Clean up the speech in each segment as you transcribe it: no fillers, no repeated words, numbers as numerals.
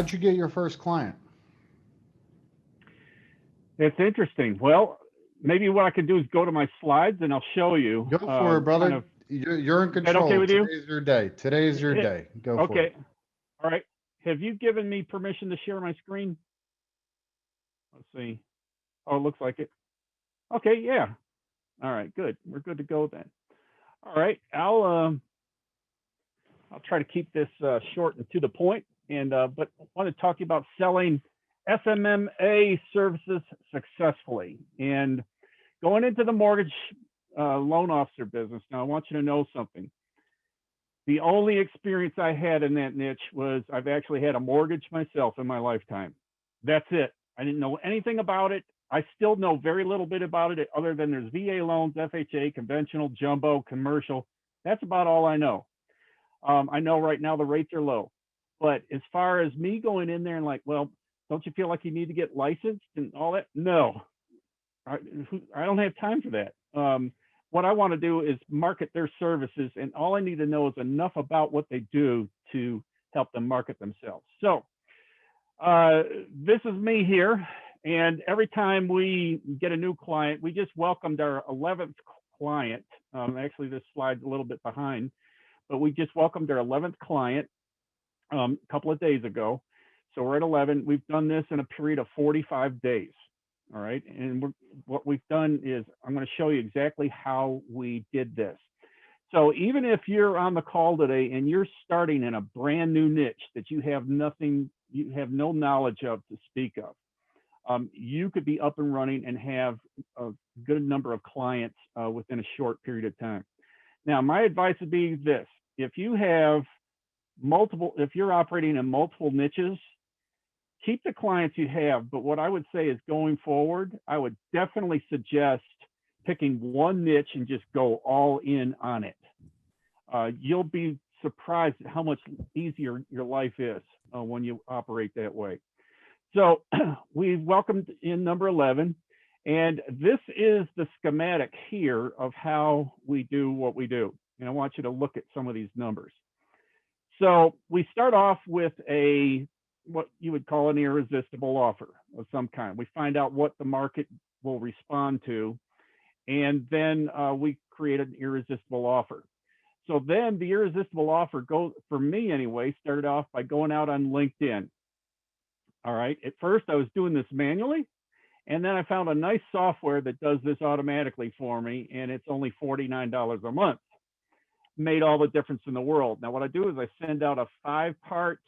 How'd you get your first client? It's interesting. Well, maybe what I could do is go to my slides and I'll show you Go for it, kind brother. of. You're in Is that okay control. with you? Today's your day. Today's your Eh, day. Go for it. okay. All right. Have you given me permission to share my screen? Let's see. Oh, it looks like it. Okay. Yeah. All right. Good. We're good to go then. All right. I'll try to keep this short and to the point. And but I want to talk to you about selling SMMA services successfully and going into the mortgage loan officer business. Now, I want you to know something. The only experience I had in that niche was I've actually had a mortgage myself in my lifetime. That's it. I didn't know anything about it. I still know very little bit about it other than there's VA loans, FHA, conventional, jumbo, commercial. That's about all I know. I know right now the rates are low. But as far as me going in there and like, well, don't you feel like you need to get licensed and all that? No, I don't have time for that. What I want to do is market their services, and all I need to know is enough about what they do to help them market themselves. So this is me here, and every time we get a new client, we just welcomed our 11th client. Actually, this slide's a little bit behind, but we just welcomed our 11th client a couple of days ago. So we're at 11. We've done this in a period of 45 days. All right. And what we've done is I'm going to show you exactly how we did this. So even if you're on the call today and you're starting in a brand new niche that you have no knowledge of to speak of, you could be up and running and have a good number of clients within a short period of time. Now, my advice would be this: if you're operating in multiple niches, keep the clients you have. But what I would say is going forward, I would definitely suggest picking one niche and just go all in on it. You'll be surprised at how much easier your life is when you operate that way. So we've welcomed in number 11, and this is the schematic here of how we do what we do. And I want you to look at some of these numbers. So we start off with what you would call an irresistible offer of some kind. We find out what the market will respond to, and then we create an irresistible offer. So then the irresistible offer for me anyway, started off by going out on LinkedIn. All right. At first, I was doing this manually, and then I found a nice software that does this automatically for me, and it's only $49 a month. Made all the difference in the world. Now, what I do is I send out a 5-part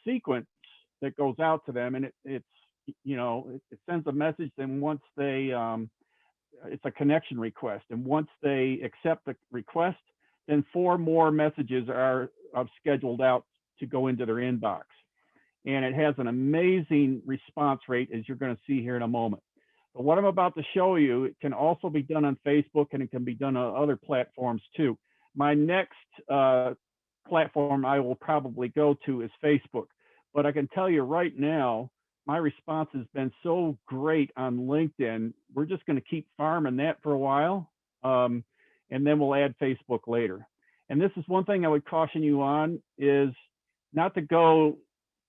sequence that goes out to them, and it sends a message. Then once they it's a connection request, and once they accept the request, then 4 more messages are scheduled out to go into their inbox, and it has an amazing response rate, as you're going to see here in a moment. But what I'm about to show you, it can also be done on Facebook, and it can be done on other platforms too. My next platform I will probably go to is Facebook. But I can tell you right now, my response has been so great on LinkedIn. We're just going to keep farming that for a while, and then we'll add Facebook later. And this is one thing I would caution you on, is not to go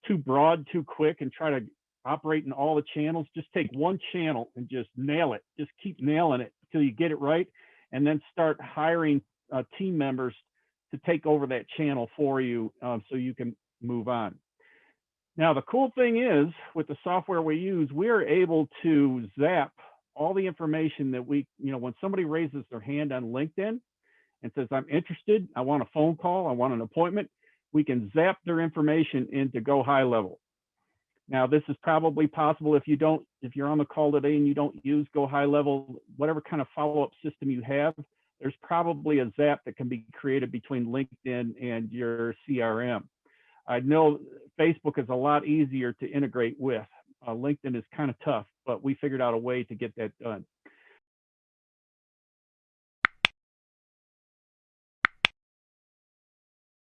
too broad too quick and try to operate in all the channels. Just take one channel and just nail it. Just keep nailing it until you get it right, and then start hiring team members to take over that channel for you, so you can move on. Now, the cool thing is, with the software we use, we are able to zap all the information that when somebody raises their hand on LinkedIn and says, I'm interested, I want a phone call, I want an appointment, we can zap their information into Go High Level. Now, this is probably possible if you're on the call today and you don't use Go High Level, whatever kind of follow-up system you have, there's probably a zap that can be created between LinkedIn and your CRM. I know Facebook is a lot easier to integrate with. LinkedIn is kind of tough, but we figured out a way to get that done.